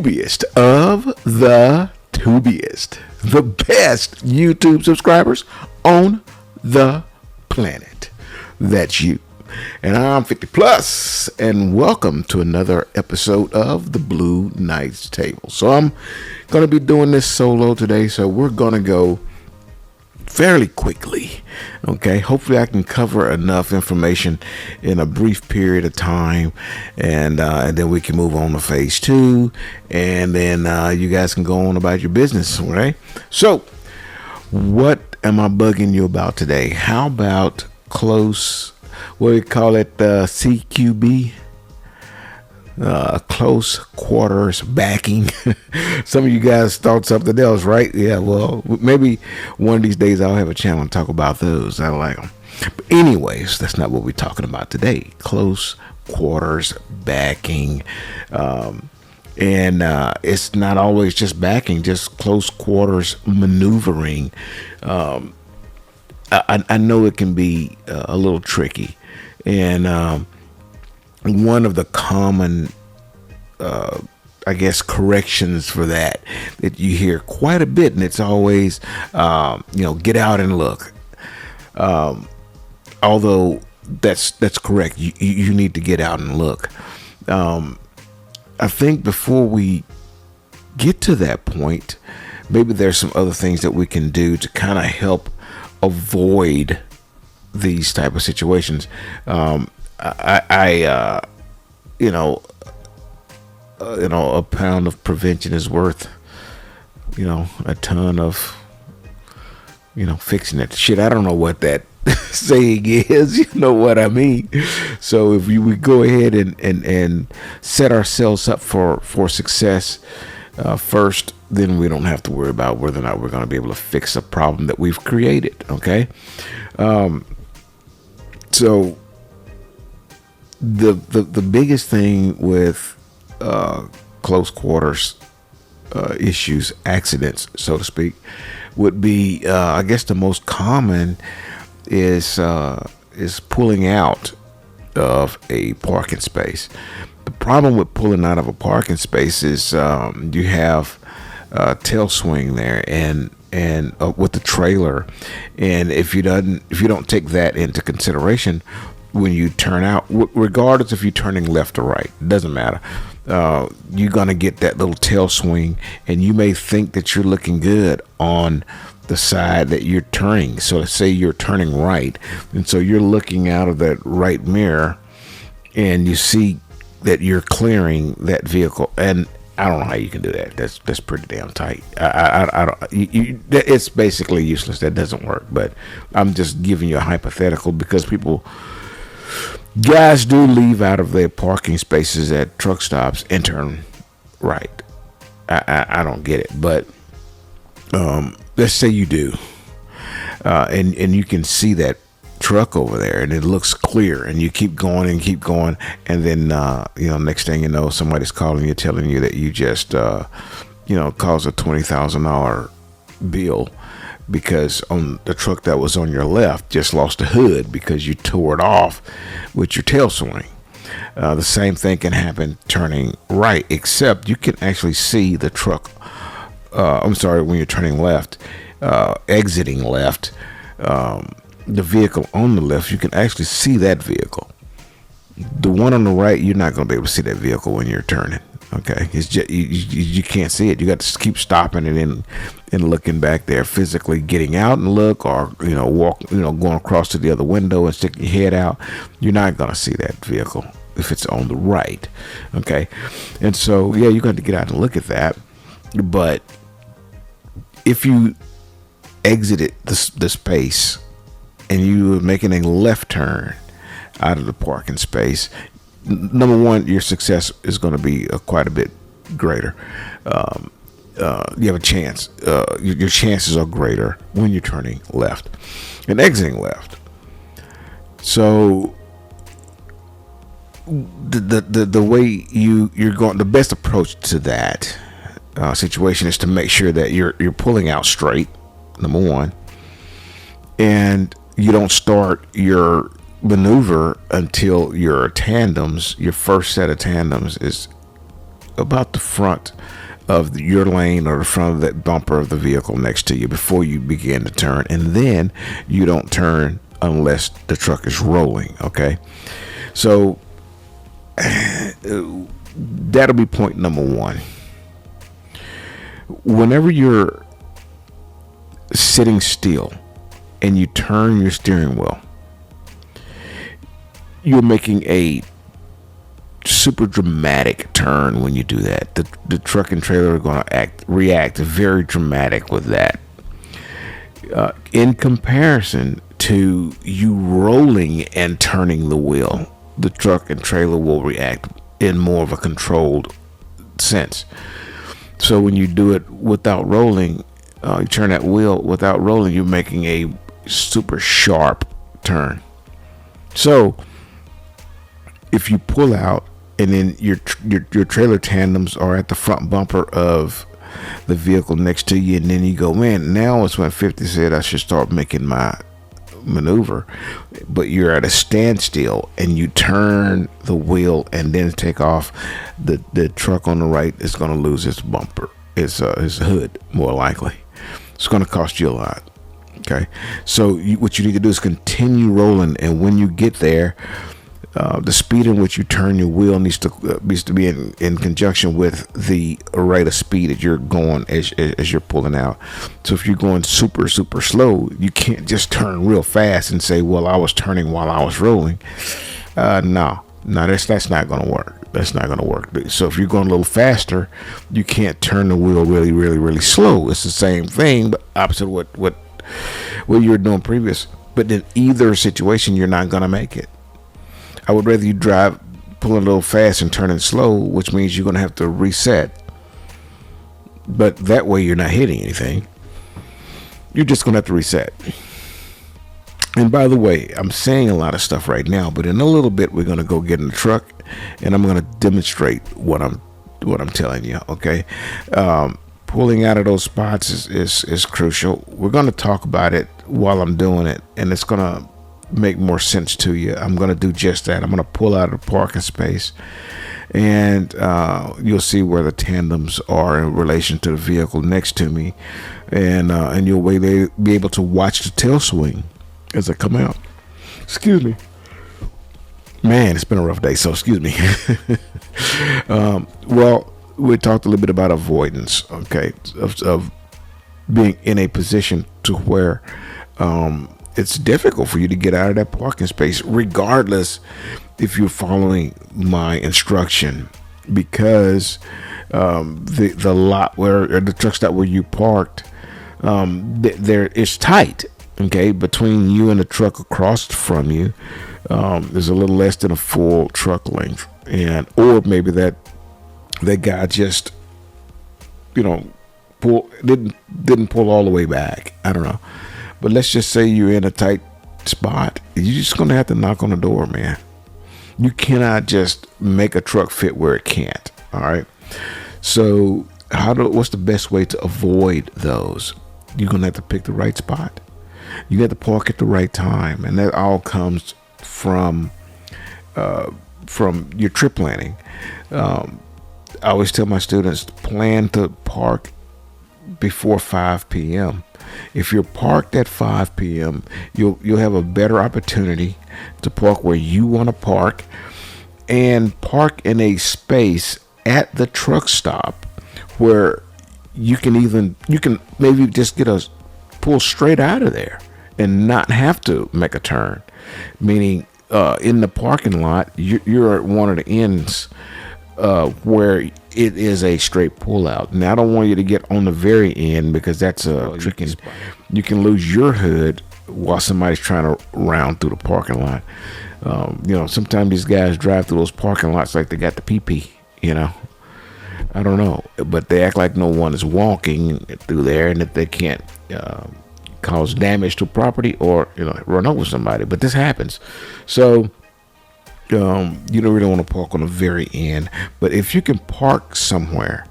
tubiest of the tubiest, the best YouTube subscribers on the planet. That's you. And I'm 50 plus, and welcome to another episode of the Blue Knights Table. So I'm going to be doing this solo today, so we're going to go fairly quickly. Okay, hopefully I can cover enough information in a brief period of time, and then we can move on to phase 2, and then you guys can go on about your business. Right? So what am I bugging you about today? How about close, what do we call it, CQB, close quarters backing? Some of you guys thought something else, right? Yeah, well, maybe one of these days I'll have a channel and talk about those. I like them. But anyways, that's not what we're talking about today. Close quarters backing. And it's not always just backing, just close quarters maneuvering. I know it can be a little tricky. And one of the common corrections for that you hear quite a bit, and it's always get out and look. Although that's correct, you need to get out and look. I think before we get to that point, maybe there's some other things that we can do to kind of help avoid these type of situations. A pound of prevention is worth, a ton of, fixing it. Shit, I don't know what that saying is. You know what I mean? So if we go ahead and set ourselves up for success first, then we don't have to worry about whether or not we're going to be able to fix a problem that we've created. Okay. So the biggest thing with close quarters issues, accidents, so to speak, would be I guess the most common is pulling out of a parking space. The problem with pulling out of a parking space is you have tail swing there and with the trailer, and if you don't take that into consideration when you turn out, regardless if you're turning left or right, it doesn't matter. You're gonna get that little tail swing, and you may think that you're looking good on the side that you're turning. So let's say you're turning right, and so you're looking out of that right mirror, and you see that you're clearing that vehicle. And I don't know how you can do that. That's pretty damn tight. I don't. It's basically useless. That doesn't work. But I'm just giving you a hypothetical because guys do leave out of their parking spaces at truck stops and turn right. I don't get it, but let's say you do, and you can see that truck over there and it looks clear, and you keep going, and then next thing you know, somebody's calling you telling you that you just caused a $20,000 bill because on the truck that was on your left just lost a hood because you tore it off with your tail swing. The same thing can happen turning right, except you can actually see the truck. When you're turning left, exiting left, the vehicle on the left, you can actually see that vehicle. The one on the right, you're not going to be able to see that vehicle when you're turning. Okay, it's just you can't see it. You got to keep stopping and looking back there, physically getting out and look, or going across to the other window and sticking your head out. You're not going to see that vehicle if it's on the right. Okay, and so you're going to get out and look at that. But if you exited the space and you were making a left turn out of the parking space, number one, your success is going to be quite a bit greater. You have a chance. Your chances are greater when you're turning left and exiting left. So the way you're going, the best approach to that situation is to make sure that you're pulling out straight, number one, and you don't start your maneuver until your first set of tandems is about the front of your lane or the front of that bumper of the vehicle next to you before you begin to turn. And then you don't turn unless the truck is rolling. Okay, so that'll be point number one. Whenever you're sitting still and you turn your steering wheel, you're making a super dramatic turn when you do that. The truck and trailer are going to react very dramatic with that. In comparison to you rolling and turning the wheel, the truck and trailer will react in more of a controlled sense. So when you do it without rolling, you turn that wheel without rolling, you're making a super sharp turn. So if you pull out and then your trailer tandems are at the front bumper of the vehicle next to you, and then you go, man, now it's when 50 said I should start making my maneuver, but you're at a standstill and you turn the wheel and then take off, the truck on the right is going to lose its bumper, its hood, more likely. It's going to cost you a lot. Okay, so what you need to do is continue rolling, and when you get there, the speed in which you turn your wheel needs to be in conjunction with the rate of speed that you're going as you're pulling out. So if you're going super slow, you can't just turn real fast and say, well, I was turning while I was rolling. No, that's not going to work. That's not going to work. So if you're going a little faster, you can't turn the wheel really slow. It's the same thing, but opposite of what you were doing previous. But in either situation, you're not going to make it. I would rather you drive pulling a little fast and turning slow, which means you're going to have to reset. But that way you're not hitting anything. You're just going to have to reset. And by the way, I'm saying a lot of stuff right now, but in a little bit we're going to go get in the truck and I'm going to demonstrate what I'm telling you. Okay, pulling out of those spots is crucial. We're going to talk about it while I'm doing it, and it's going to make more sense to you. I'm going to do just that. I'm going to pull out of the parking space, and you'll see where the tandems are in relation to the vehicle next to me, and you'll be able to watch the tail swing as I come out. Excuse me, man, it's been a rough day, so excuse me. Well, we talked a little bit about avoidance, okay, of being in a position to where it's difficult for you to get out of that parking space, regardless if you're following my instruction, because the lot or the truck stop where you parked, there is tight. Okay, between you and the truck across from you, there's a little less than a full truck length, or maybe that guy just, didn't pull all the way back. I don't know. But let's just say you're in a tight spot. You're just going to have to knock on the door, man. You cannot just make a truck fit where it can't. All right. So what's the best way to avoid those? You're going to have to pick the right spot. You got to park at the right time. And that all comes from your trip planning. I always tell my students, plan to park before 5 p.m. If you're parked at 5 p.m., you'll have a better opportunity to park where you want to park, and park in a space at the truck stop where you can maybe just pull straight out of there and not have to make a turn. Meaning, in the parking lot, you're at one of the ends where it is a straight pull out. Now, I don't want you to get on the very end, because that's a tricky spot. You can lose your hood while somebody's trying to round through the parking lot. Sometimes these guys drive through those parking lots like they got the PP, I don't know, but they act like no one is walking through there, and that they can't cause damage to property or run over somebody. But this happens. So you don't really want to park on the very end. But if you can park somewhere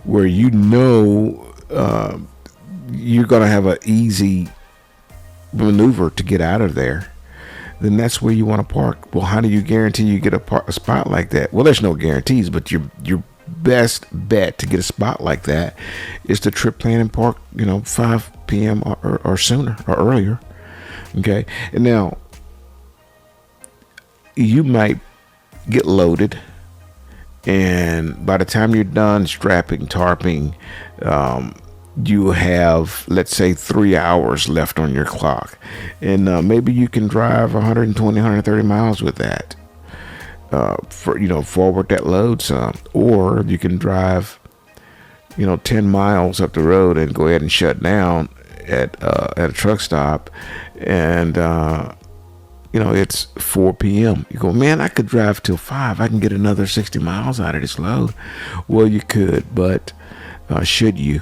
where you're going to have an easy maneuver to get out of there, then that's where you want to park. Well, how do you guarantee you get a spot like that? Well, there's no guarantees, but you're best bet to get a spot like that is to trip plan and park, 5 p.m. or sooner or earlier. Okay. And now you might get loaded, and by the time you're done strapping, tarping, you have, let's say, 3 hours left on your clock, and maybe you can drive 120, 130 miles with that, forward that load some, or you can drive 10 miles up the road and go ahead and shut down at a truck stop, and it's 4 p.m. You go, man, I could drive till 5. I can get another 60 miles out of this load. Well, you could, but should you?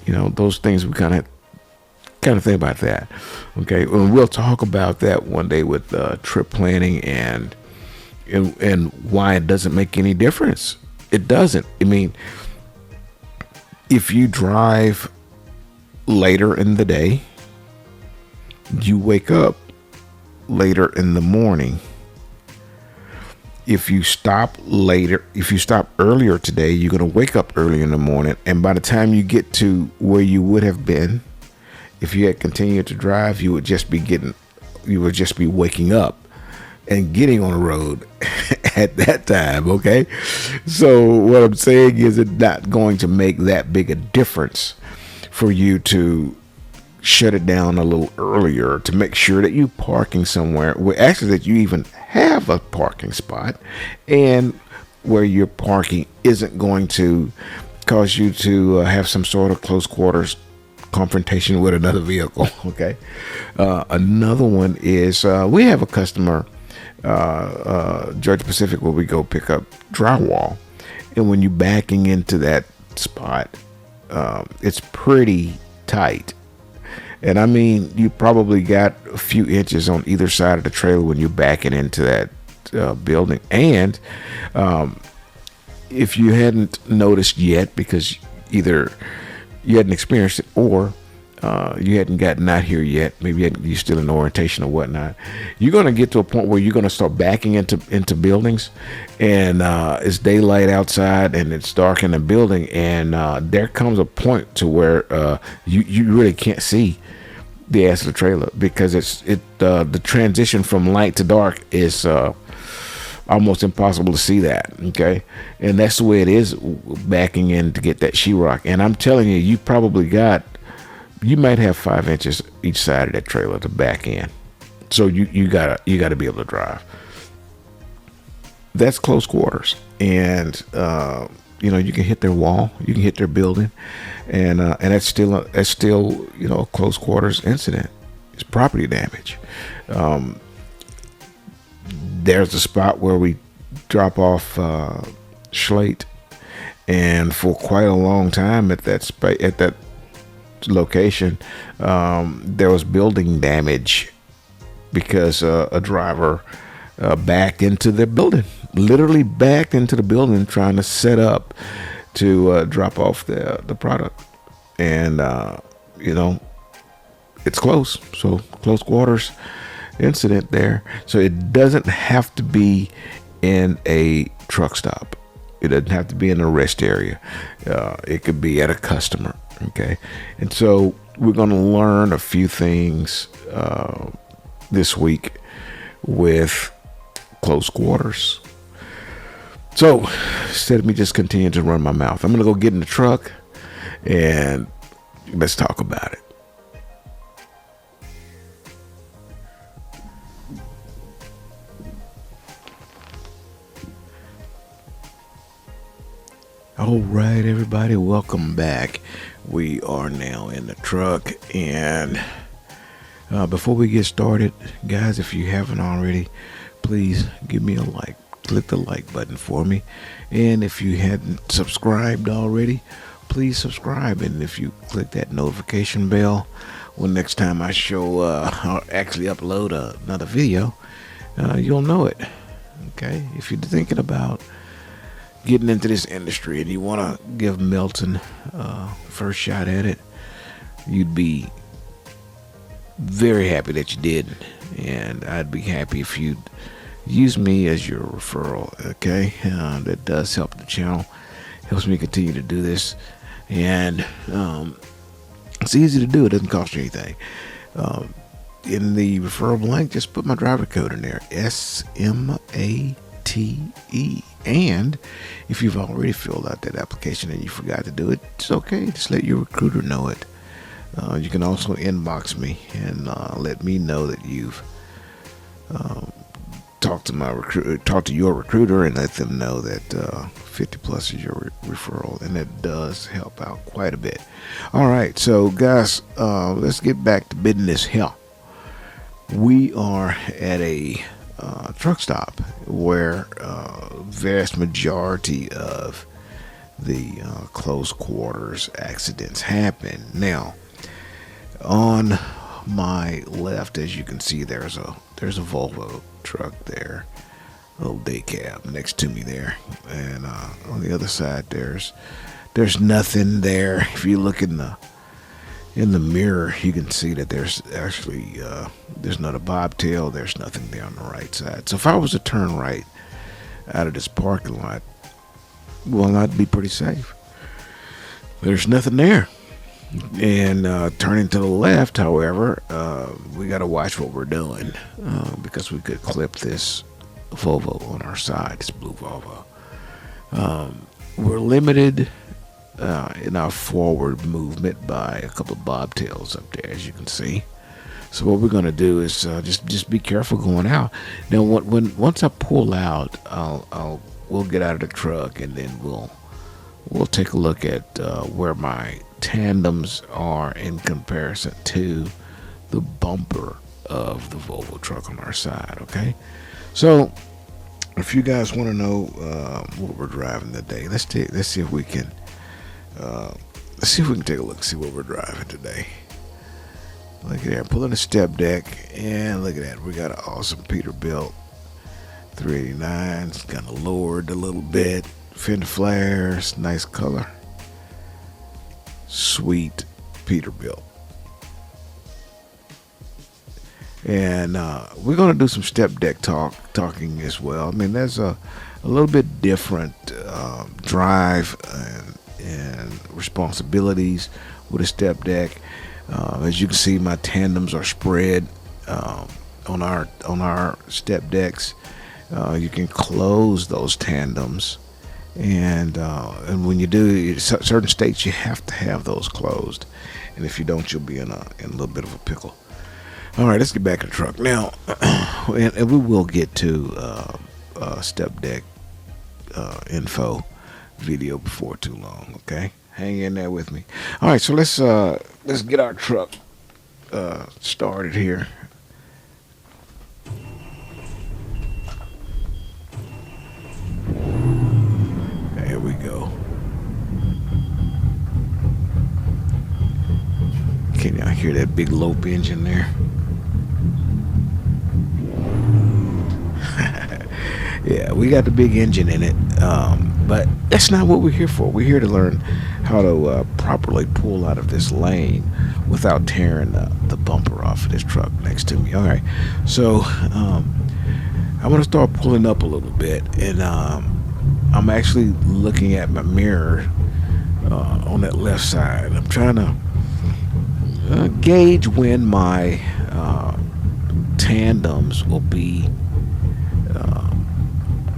Those things we kind of think about that. Okay, and we'll talk about that one day with trip planning and why it doesn't make any difference. It doesn't. I mean, if you drive later in the day, you wake up later in the morning. If you stop earlier today, you're going to wake up early in the morning, and by the time you get to where you would have been if you had continued to drive, you would just be waking up and getting on the road at that time. Okay, so what I'm saying is it's not going to make that big a difference for you to shut it down a little earlier, to make sure that you parking somewhere where actually that you even have a parking spot, and where your parking isn't going to cause you to have some sort of close quarters confrontation with another vehicle. Okay, another one is we have a customer, Georgia Pacific, where we go pick up drywall, and when you're backing into that spot, it's pretty tight. And I mean, you probably got a few inches on either side of the trailer when you're backing into that building. And if you hadn't noticed yet, because either you hadn't experienced it or you hadn't gotten out here yet, maybe you're still in orientation or whatnot, you're going to get to a point where you're going to start backing into buildings, and it's daylight outside and it's dark in the building, and there comes a point to where you really can't see the ass of the trailer, because the transition from light to dark is almost impossible to see that. Okay, and that's the way it is backing in to get that sheetrock. And I'm telling you, you might have 5 inches each side of that trailer to back in, so you gotta be able to drive. That's close quarters, and you can hit their wall, you can hit their building, and that's still a close quarters incident. It's property damage. There's a spot where we drop off slate, and for quite a long time at that location, there was building damage because a driver backed into the building, literally backed into the building, trying to set up to drop off the product. And it's close, so close quarters incident there. So it doesn't have to be in a truck stop, it doesn't have to be in a rest area, it could be at a customer. Okay, and so we're going to learn a few things this week with close quarters. So instead of me just continuing to run my mouth, I'm going to go get in the truck and let's talk about it. All right, everybody, welcome back. We are now in the truck, and before we get started, guys, if you haven't already, please give me a like. Click the like button for me, and if you hadn't subscribed already, please subscribe. And if you click that notification bell, when next time I show or actually upload another video, you'll know it. Okay, if you're thinking about getting into this industry and you want to give Melton first shot at it, you'd be very happy that you did, and I'd be happy if you'd use me as your referral. Okay, that does help the channel, helps me continue to do this, and it's easy to do. It doesn't cost you anything. In the referral blank, just put my driver code in there, SMATE. And if you've already filled out that application and you forgot to do it, it's okay. Just let your recruiter know it. You can also inbox me and let me know that you've talked to your recruiter, and let them know that 50 plus is your referral, and that does help out quite a bit. All right, so guys, let's get back to business here. We are at a truck stop where vast majority of the close quarters accidents happen. Now, on my left, as you can see, there's a Volvo truck there, a little day cab next to me there, and on the other side there's nothing there. If you look in the mirror, you can see that there's actually there's not a bobtail. There's nothing there on the right side. So if I was to turn right out of this parking lot, well, I'd be pretty safe. There's nothing there. And turning to the left, however, we got to watch what we're doing because we could clip this Volvo on our side, this blue Volvo. We're limited in our forward movement by a couple of bobtails up there, as you can see. So what we're going to do is just be careful going out. Now, once I pull out, we'll get out of the truck, and then we'll take a look at where my tandems are in comparison to the bumper of the Volvo truck on our side. Okay, so if you guys want to know what we're driving today, let's see if we can take a look, see what we're driving today. Look at that, pulling a step deck, and look at that, we got an awesome Peterbilt 389. It's kind of lowered a little bit, fender flares, nice color, sweet Peterbilt. And we're going to do some step deck talking as well. I mean, there's a little bit different drive and responsibilities with a step deck. As you can see, my tandems are spread on our step decks. You can close those tandems, and when you do, certain states you have to have those closed, and if you don't, you'll be in a little bit of a pickle. All right, let's get back in the truck now, and we will get to step deck info video before too long. Okay, hang in there with me. All right, so let's get our truck started here. There we go. Can y'all hear that big lope engine there? Yeah, we got the big engine in it, but that's not what we're here for. We're here to learn how to properly pull out of this lane without tearing the bumper off of this truck next to me. All right, so I'm going to start pulling up a little bit, and I'm actually looking at my mirror on that left side. I'm trying to gauge when my tandems will be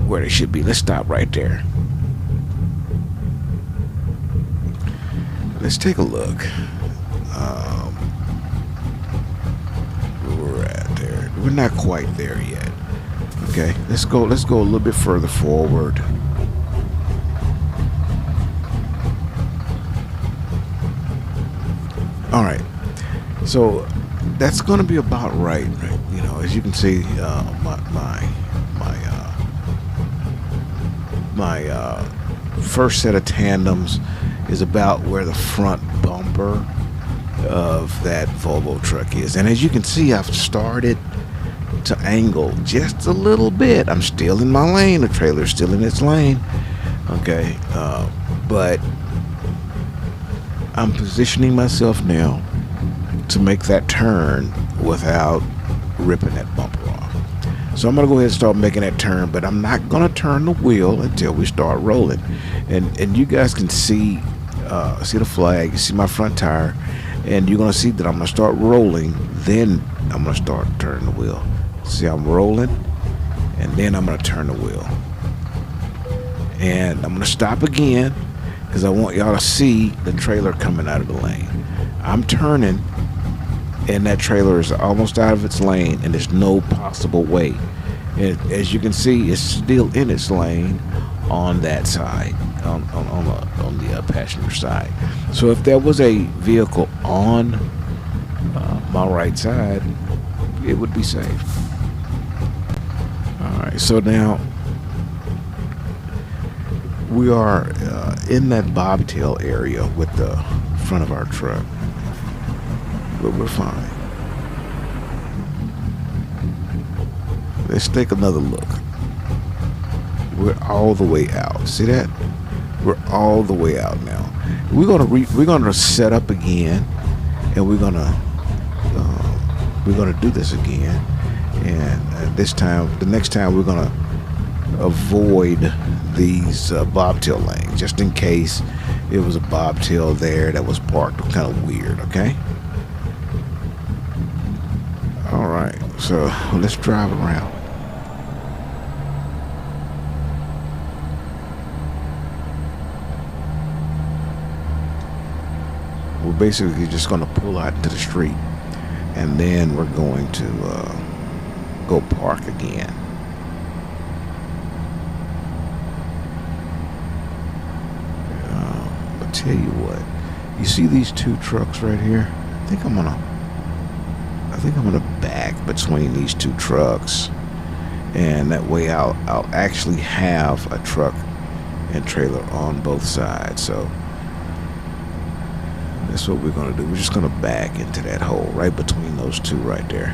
where they should be. Let's stop right there. Let's take a look. Where we're at there. We're not quite there yet. Okay, let's go a little bit further forward. All right, so that's going to be about right? You know, as you can see, my first set of tandems is about where the front bumper of that Volvo truck is, and as you can see, I've started to angle just a little bit. I'm still in my lane. The trailer's still in its lane. Okay, but I'm positioning myself now to make that turn without ripping that bumper off. So I'm gonna go ahead and start making that turn, but I'm not gonna turn the wheel until we start rolling. And you guys can see the flag, you see my front tire, and you're gonna see that I'm gonna start rolling, then I'm gonna start turning the wheel. See, I'm rolling, and then I'm gonna turn the wheel. And I'm gonna stop again because I want y'all to see the trailer coming out of the lane. I'm turning, and that trailer is almost out of its lane, and there's no possible way. And as you can see, it's still in its lane on that side, on the passenger side. So if there was a vehicle on my right side, it would be safe. All right, so now we are in that bobtail area with the front of our truck, but we're fine. Let's take another look. We're all the way out. See that? We're all the way out now. We're gonna set up again, and we're gonna do this again. And this time, the next time, we're gonna avoid these bobtail lanes, just in case it was a bobtail there that was parked kind of weird. Okay. All right. So let's drive around. We're basically just going to pull out into the street, and then we're going to go park again. I'll tell you what. You see these two trucks right here? I think I'm gonna back between these two trucks, and that way I'll actually have a truck and trailer on both sides. So that's what we're gonna do. We're just gonna back into that hole right between those two right there.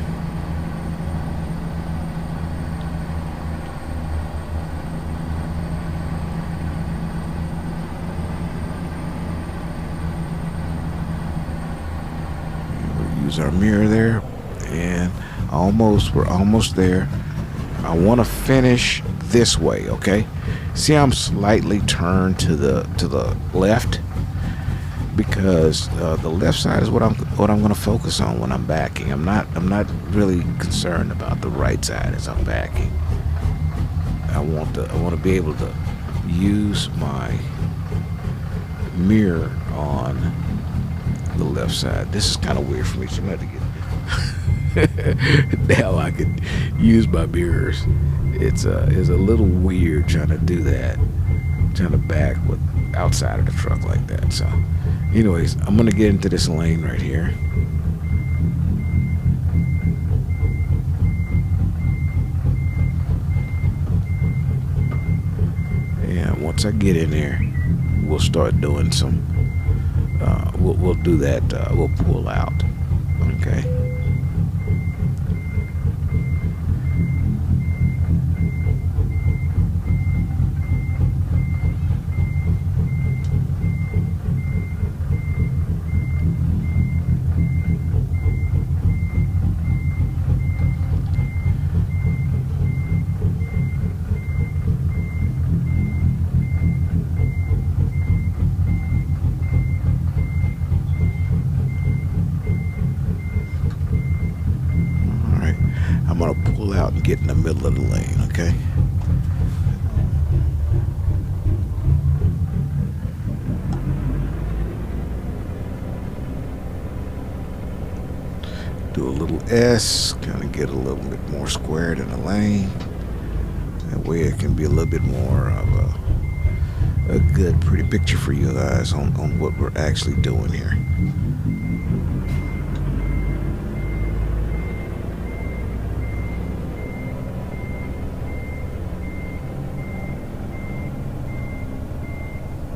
We'll use our mirror there, and we're almost there. I want to finish this way, okay? See, I'm slightly turned to the left, because the left side is what I'm going to focus on when I'm backing. I'm not really concerned about the right side as I'm backing. I want to be able to use my mirror on the left side. This is kind of weird for me, so I'm going to have to get now I can use my mirrors. It's a little weird trying to do that, trying to back with outside of the truck like that. So anyways, I'm gonna get into this lane right here. And once I get in there, we'll start doing some we'll do that, we'll pull out. Okay. I'm gonna pull out and get in the middle of the lane, okay? Do a little S, kind of get a little bit more squared in the lane. That way it can be a little bit more of a good, pretty picture for you guys on what we're actually doing here.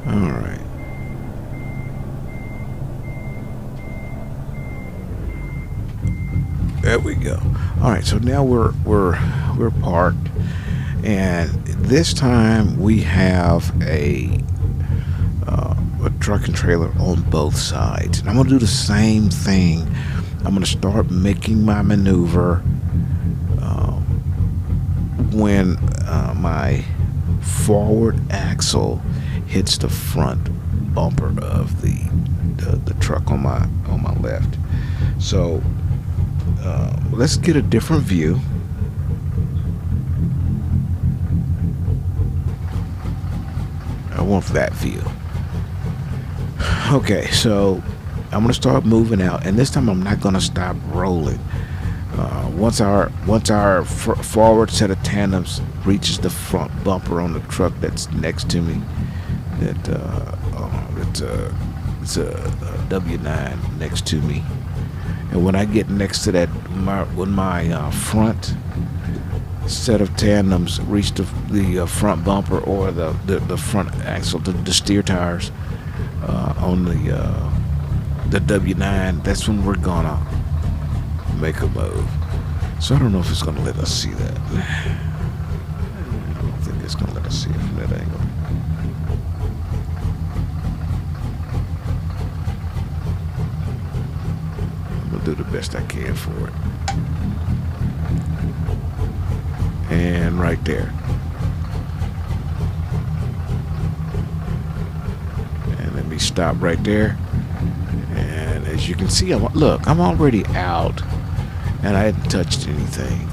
All right. There we go. All right, so now we're parked, and this time we have a truck and trailer on both sides. And I'm gonna do the same thing. I'm gonna start making my maneuver when my forward axle hits the front bumper of the truck on my left. So let's get a different view. I want that view. Okay, so I'm gonna start moving out, and this time I'm not gonna stop rolling. Once our forward set of tandems reaches the front bumper on the truck that's next to me, it's a W9 next to me, and when I get next to that, when my front set of tandems reach the front bumper or the front axle, the steer tires on the W9, that's when we're gonna make a move. So I don't know if it's gonna let us see that. I don't think it's gonna let us see it from that angle. I'm gonna do the best I can for it. And right there. And let me stop right there. And as you can see, I'm already out, and I hadn't touched anything.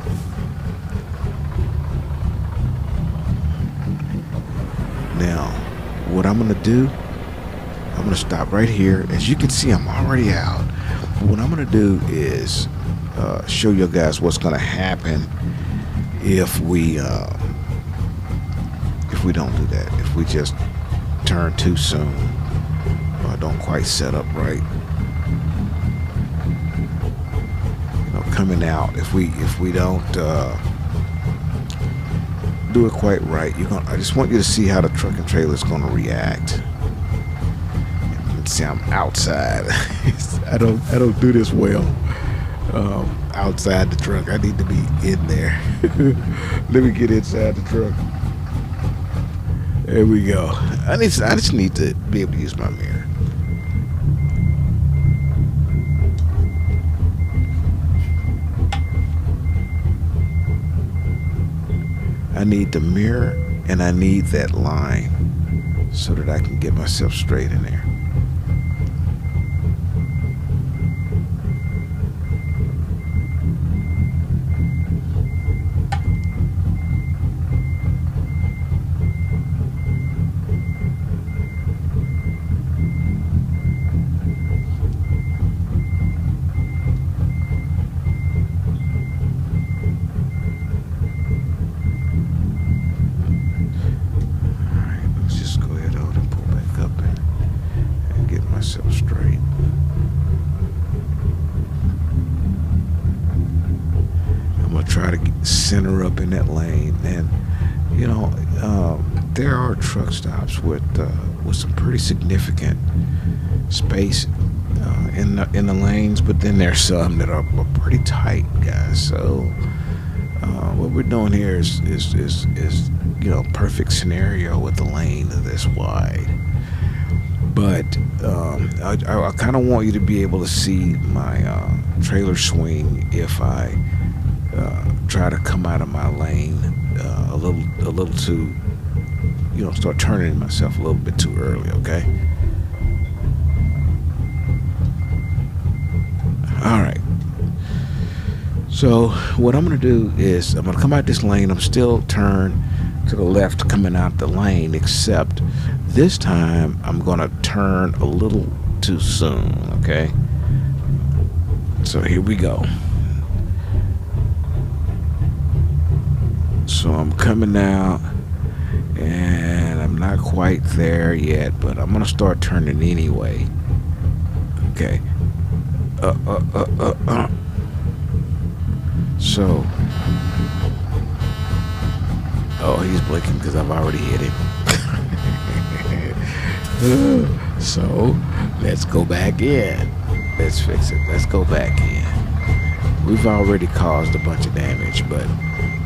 Now, what I'm gonna do, I'm gonna stop right here. As you can see, I'm already out. But what I'm gonna do is show you guys what's gonna happen if we don't do that. If we just turn too soon or don't quite set up right. Coming out, if we don't do it quite right, I just want you to see how the truck and trailer is going to react. See, I'm outside. I don't do this well outside the truck. I need to be in there. Let me get inside the truck. There we go. I just need to be able to use my mirror. I need the mirror, and I need that line so that I can get myself straight in there. Straight. I'm gonna try to center up in that lane, and there are truck stops with some pretty significant space in the lanes, but then there's some that are pretty tight, guys. So what we're doing here is perfect scenario with the lane this wide. But I kind of want you to be able to see my trailer swing if I try to come out of my lane a little too, start turning myself a little bit too early, okay? All right. So what I'm going to do is I'm going to come out this lane. I'm still turned to the left coming out the lane, except this time I'm going to turn a little too soon, okay? So here we go. So I'm coming out, and I'm not quite there yet, but I'm going to start turning anyway. Okay. So, he's blinking because I've already hit him. So, let's go back in. Let's fix it. Let's go back in. We've already caused a bunch of damage, but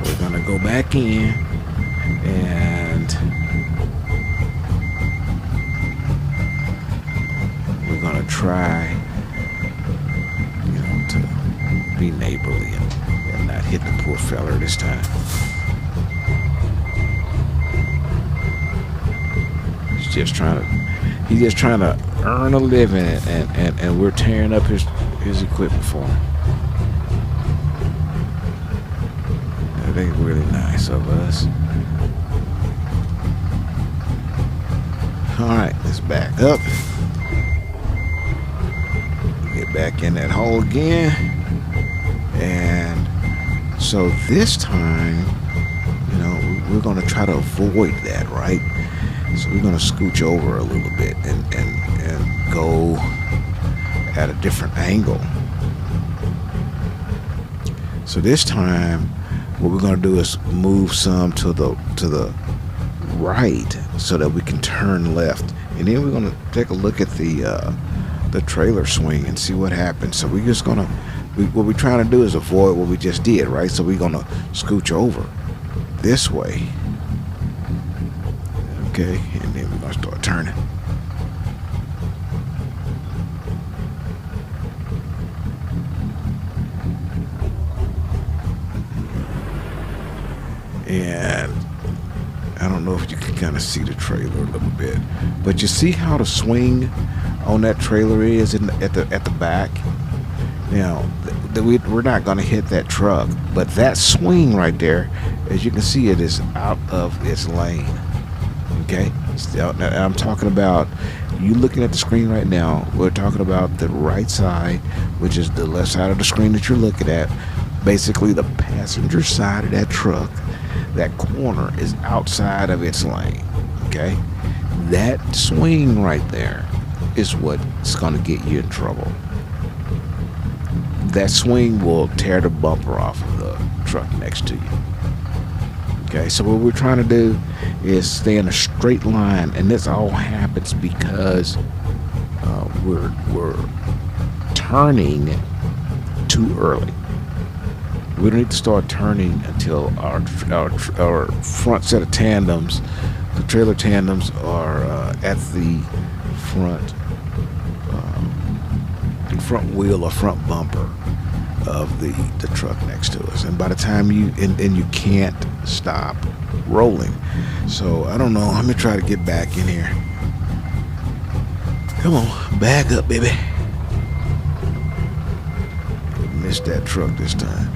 we're going to go back in and we're going to try, to be neighborly and not hit the poor feller this time. just trying to earn a living, and we're tearing up his equipment for him. That ain't really nice of us. All right, let's back up. Get back in that hole again. And so this time, you know, we're going to try to avoid that, right? So we're going to scooch over a little bit and go at a different angle. So this time, what we're going to do is move some to the right so that we can turn left, and then we're going to take a look at the trailer swing and see what happens. So we're just gonna what we're trying to do is avoid what we just did, right? So we're gonna scooch over this way, okay, and then we're gonna start turning. And I don't know if you can kind of see the trailer a little bit, but you see how the swing on that trailer is at the back. Now we're not going to hit that truck, but that swing right there, as you can see, it is out of its lane. Okay, now I'm talking about, you looking at the screen right now, we're talking about the right side, which is the left side of the screen that you're looking at. Basically the passenger side of that truck, that corner is outside of its lane. Okay, that swing right there is what's going to get you in trouble. That swing will tear the bumper off of the truck next to you. Okay, so what we're trying to do is stay in a straight line, and this all happens because we're turning too early. We don't need to start turning until our front set of tandems, the trailer tandems, are at the front wheel or front bumper of the truck next to us. And by the time you can't stop rolling. So I don't know. Let me try to get back in here. Come on, back up, baby. Missed that truck this time.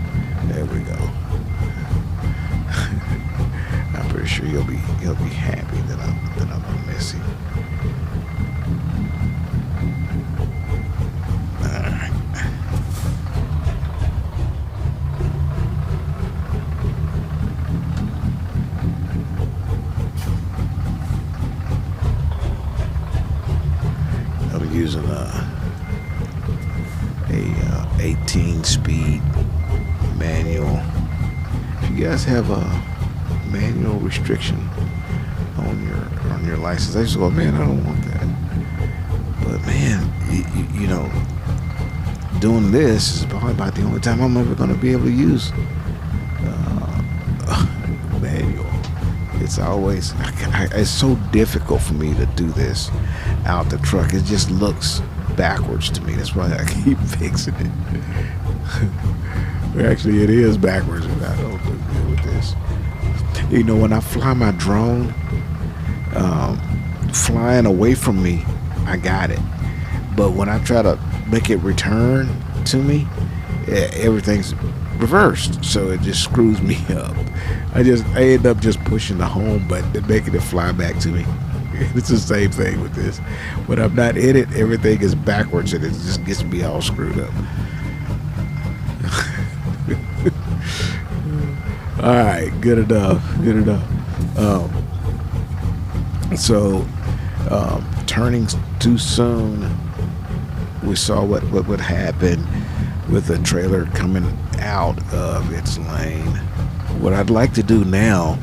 There we go. I'm pretty sure he'll be happy that I'm gonna miss him. All right. I'm using a 18-speed manual. If you guys have a manual restriction on your license, I just go, man, I don't want that. But man, you know, doing this is probably about the only time I'm ever going to be able to use manual. It's always, it's so difficult for me to do this out the truck. It just looks backwards to me. That's why I keep fixing it. Actually, it is backwards, and I don't do good with this. You know, when I fly my drone, flying away from me, I got it. But when I try to make it return to me, everything's reversed, so it just screws me up. I end up just pushing the home button and making it fly back to me. It's the same thing with this. When I'm not in it, everything is backwards, and it just gets me all screwed up. All right, good enough. Turning too soon, we saw what would happen with the trailer coming out of its lane. What I'd like to do now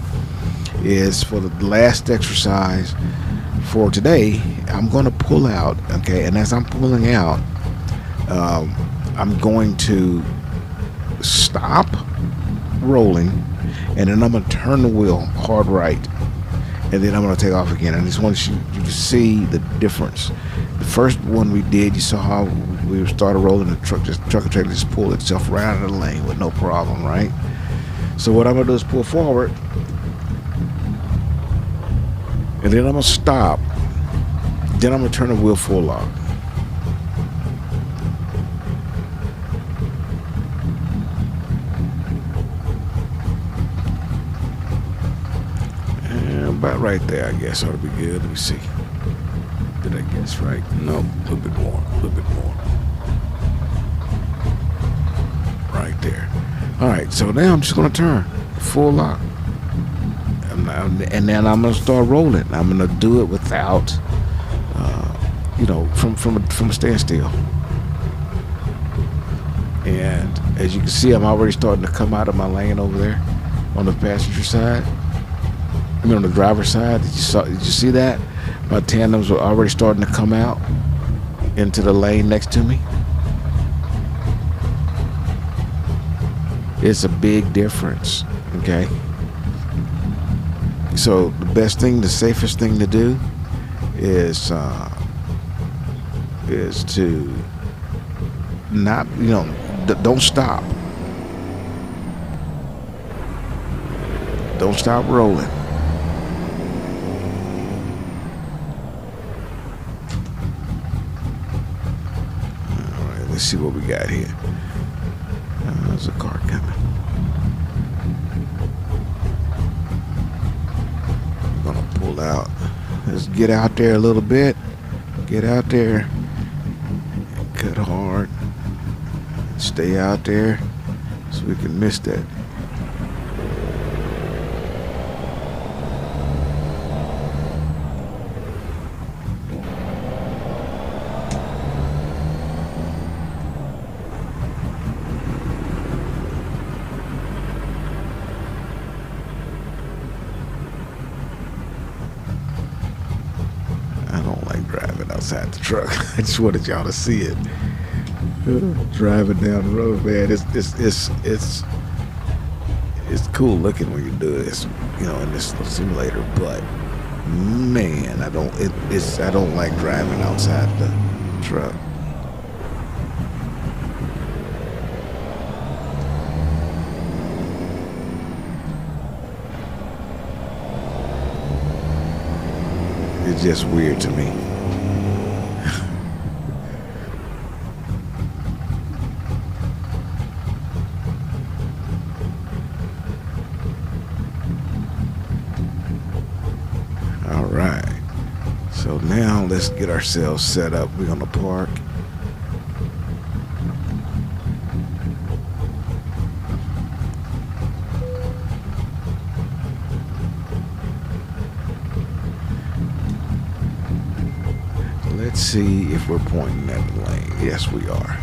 is, for the last exercise for today, I'm going to pull out, okay? And as I'm pulling out, I'm going to stop rolling, and then I'm going to turn the wheel hard right, and then I'm going to take off again. I just want you to see the difference. The first one we did, you saw how we started rolling, the truck and trailer just pulled itself right out of the lane with no problem, right? So what I'm going to do is pull forward, and then I'm going to stop, Then I'm gonna turn the wheel full lock. And about right there, I guess ought to be good. Let me see. Did I guess right? No, a little bit more. A little bit more. Right there. All right. So now I'm just gonna turn full lock. And then I'm gonna start rolling. I'm gonna do it without, from a standstill. And as you can see, I'm already starting to come out of my lane over there on the passenger side. I mean, on the driver's side. Did you see that? My tandems were already starting to come out into the lane next to me. It's a big difference. Okay. So the safest thing to do is to not, don't stop. Don't stop rolling. All right, let's see what we got here. There's a car coming. Pull out. Let's get out there a little bit. Get out there. Cut hard. Stay out there so we can miss that. Driving outside the truck. I just wanted y'all to see it. Driving down the road, man. It's cool looking when you do this, in this little simulator. But man, I don't like driving outside the truck. It's just weird to me. All right. So now let's get ourselves set up. We're gonna park. Let's see if we're pointing at the lane. Yes, we are.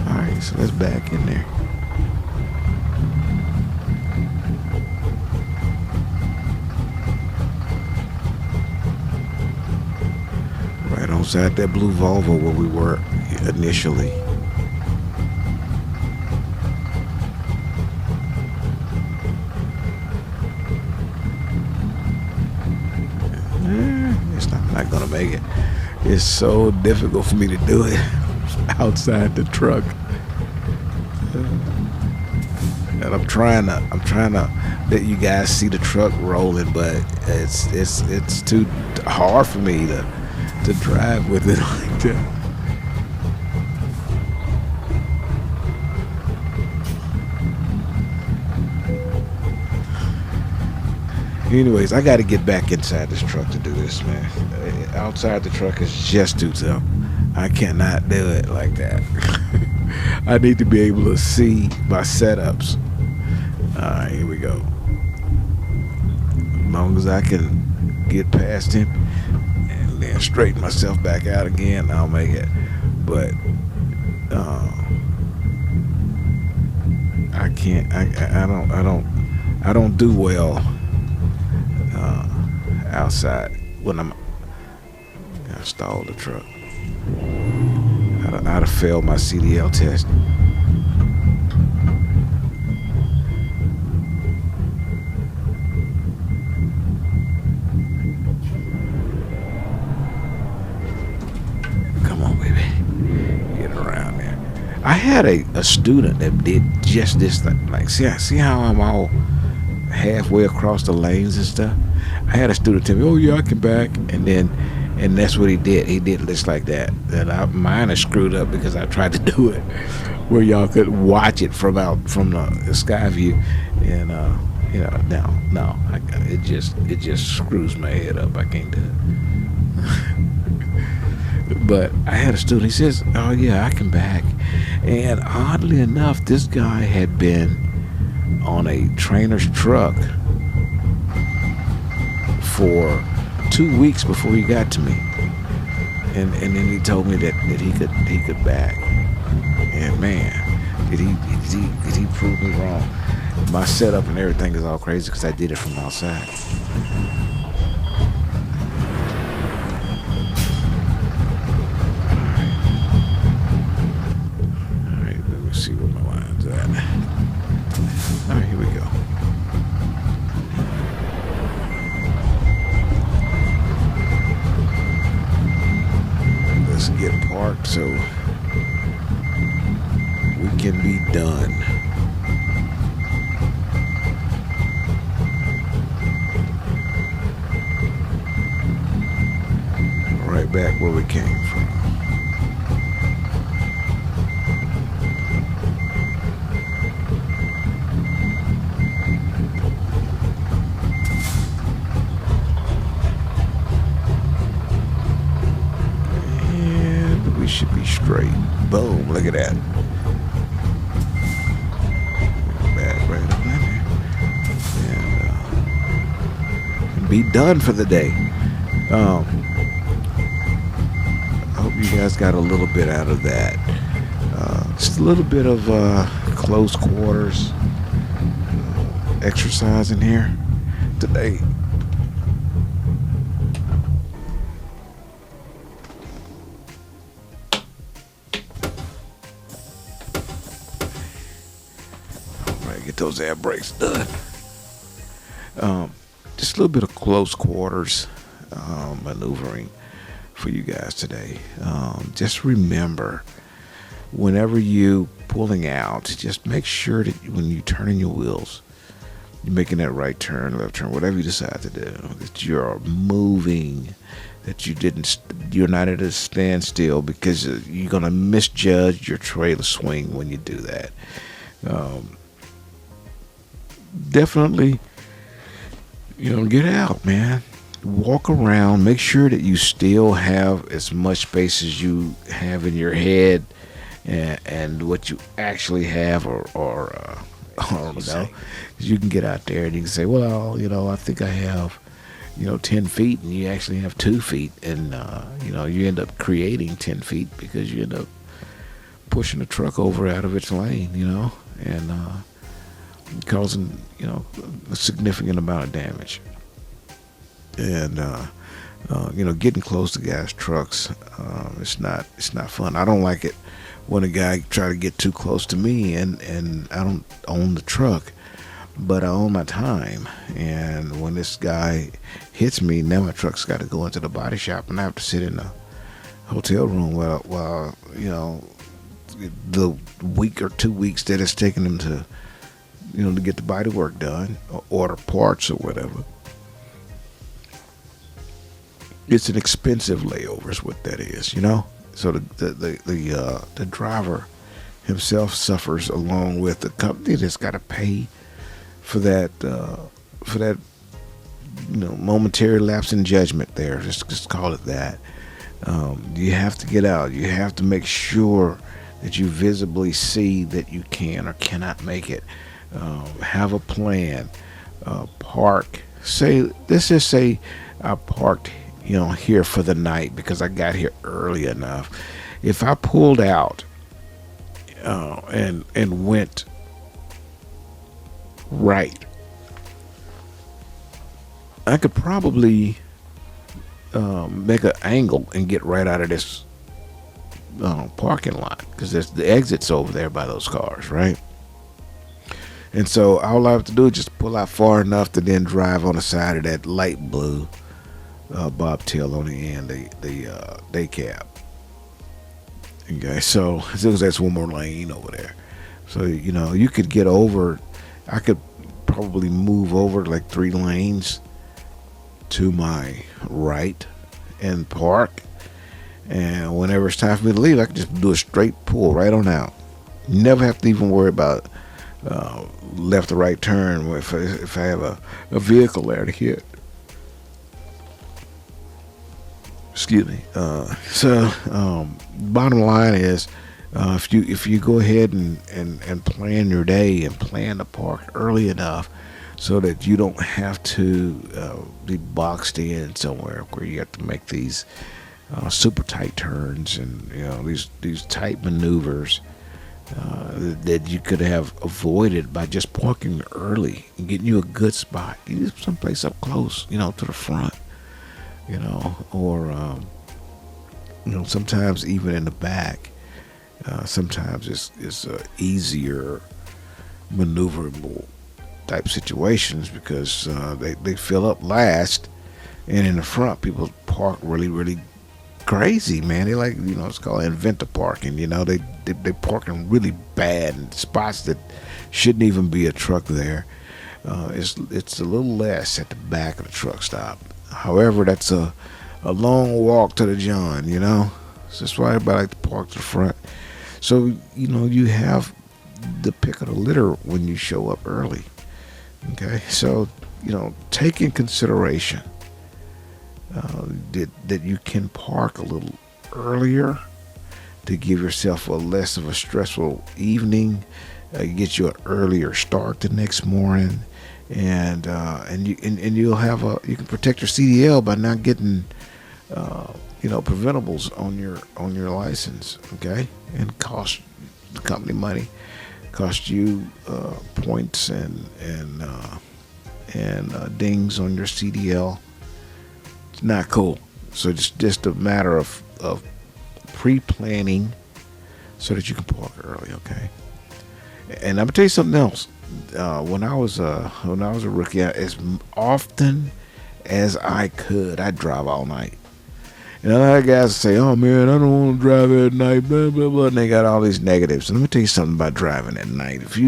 All right, so let's back in there. Right on side that blue Volvo where we were initially. I'm not gonna make it. It's so difficult for me to do it outside the truck, and I'm trying to let you guys see the truck rolling, but it's too hard for me to drive with it like that. Anyways, I got to get back inside this truck to do this, man. Outside the truck is just too tough. I cannot do it like that. I need to be able to see my setups. Alright, here we go. As long as I can get past him and then straighten myself back out again, I'll make it. But I can't. I don't do well outside when I'm. I stalled the truck. I'd have failed my CDL test. Come on, baby. Get around there. I had a student that did just this thing. Like, see how I'm all halfway across the lanes and stuff? I had a student tell me, oh yeah, I can back. And then And that's what he did. He did just like that. And mine is screwed up because I tried to do it where y'all could watch it from the sky view, and it just screws my head up. I can't do it. But I had a student. He says, "Oh yeah, I can back." And oddly enough, this guy had been on a trainer's truck for 2 weeks before he got to me, and then he told me that he could back. And man, did he prove me wrong? My setup and everything is all crazy because I did it from outside. All right, let me see where my line's at. All right, here we go. Let's get parked so we can be done. Right back where we came from. And we should be straight. Boom, look at that. Back right up in there. And be done for the day. I hope you guys got a little bit out of that. Just a little bit of close quarters exercise in here today. All right, get those air brakes done. Just a little bit of close quarters maneuvering for you guys today. Just remember, whenever you pulling out, just make sure that when you turning your wheels, you're making that right turn, left turn, whatever you decide to do, that you're moving, that you're not at a standstill, because you're gonna misjudge your trailer swing when you do that. Definitely, get out, man. Walk around, make sure that you still have as much space as you have in your head and what you actually have, or you can get out there and you can say, well, I think I have 10 feet, and you actually have 2 feet, and you end up creating 10 feet because you end up pushing the truck over out of its lane, and causing a significant amount of damage. And getting close to guys' trucks, it's not fun. I don't like it when a guy try to get too close to me, and I don't own the truck, but I own my time. And when this guy hits me, now my truck's got to go into the body shop, and I have to sit in the hotel room while the week or 2 weeks that it's taking them to to get the body work done or order parts or whatever. It's an expensive layover is what that is, So the driver himself suffers along with the company that's got to pay for that momentary lapse in judgment there. Just call it that. You have to get out. You have to make sure that you visibly see that you can or cannot make it. Have a plan. Park. Let's just say I parked here for the night because I got here early enough. If I pulled out and went right, I could probably make an angle and get right out of this parking lot, because there's the exits over there by those cars, right? And so all I have to do is just pull out far enough to then drive on the side of that light blue bobtail on the end, the day cab. Okay, so that's one more lane over there. So you could get over. I could probably move over like 3 lanes to my right and park. And whenever it's time for me to leave, I can just do a straight pull right on out. Never have to even worry about left or right turn if I have a vehicle there to hit. Excuse me. Bottom line is, if you go ahead and plan your day and plan to park early enough so that you don't have to be boxed in somewhere where you have to make these super tight turns and these tight maneuvers that you could have avoided by just parking early and getting you a good spot, get you someplace up close, to the front, or sometimes even in the back. Sometimes it's easier maneuverable type situations because they fill up last, and in the front people park really crazy, man. They like, it's called inventor parking. They parking really bad in spots that shouldn't even be a truck there. It's a little less at the back of the truck stop. However, that's a long walk to the John, So that's why everybody like to park to the front. So, you have the pick of the litter when you show up early. Okay, so, take in consideration that you can park a little earlier to give yourself less of a stressful evening, get you an earlier start the next morning, and you'll have you can protect your CDL by not getting preventables on your license, okay, and cost the company money, cost you points and dings on your CDL. It's not cool. So it's just a matter of pre-planning so that you can park early, okay? And I'm gonna tell you something else. When I was a rookie, as often as I could, I'd drive all night. And other guys say, "Oh man, I don't want to drive at night," blah blah blah, and they got all these negatives. And let me tell you something about driving at night. If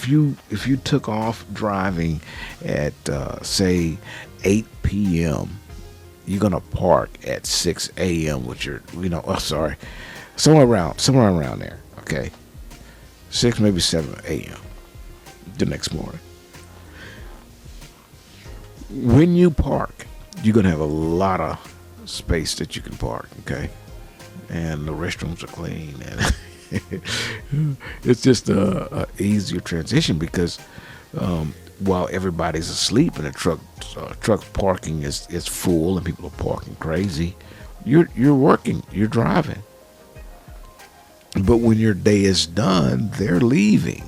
you took off driving at say 8 p.m., you're gonna park at 6 a.m. with your, somewhere around there. Okay, 6 maybe 7 a.m. the next morning. When you park, you're gonna have a lot of space that you can park, okay, and the restrooms are clean, and it's just a easier transition because while everybody's asleep and the truck parking is full and people are parking crazy, you're working, you're driving, but when your day is done, they're leaving.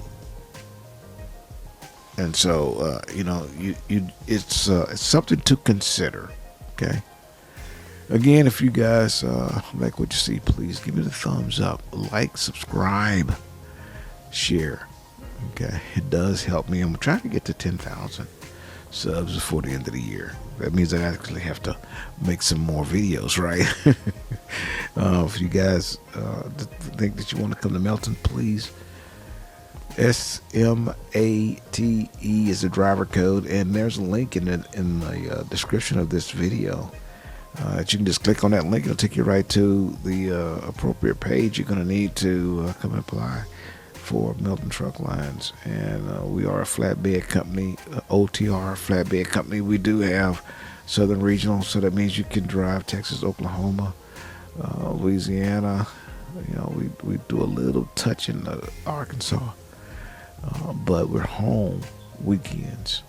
And so it's something to consider, okay. Again, if you guys like what you see, please give me the thumbs up, like, subscribe, share. Okay, it does help me. I'm trying to get to 10,000 subs before the end of the year. That means I actually have to make some more videos, right? If you guys think that you want to come to Melton, please. SMATE is the driver code, and there's a link in the description of this video. You can just click on that link. It'll take you right to the appropriate page. You're going to need to come and apply for Melton Truck Lines. And we are a flatbed company, OTR flatbed company. We do have Southern Regional, so that means you can drive Texas, Oklahoma, Louisiana. We do a little touch in Arkansas, but we're home weekends.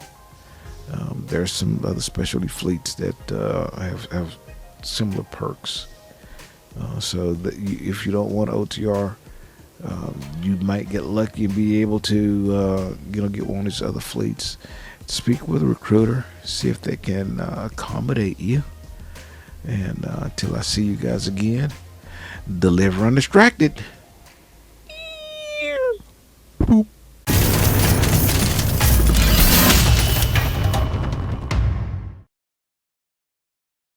There's some other specialty fleets that have similar perks. So that if you don't want OTR, you might get lucky and be able to get one of these other fleets. Speak with a recruiter, see if they can accommodate you. And until I see you guys again, deliver undistracted.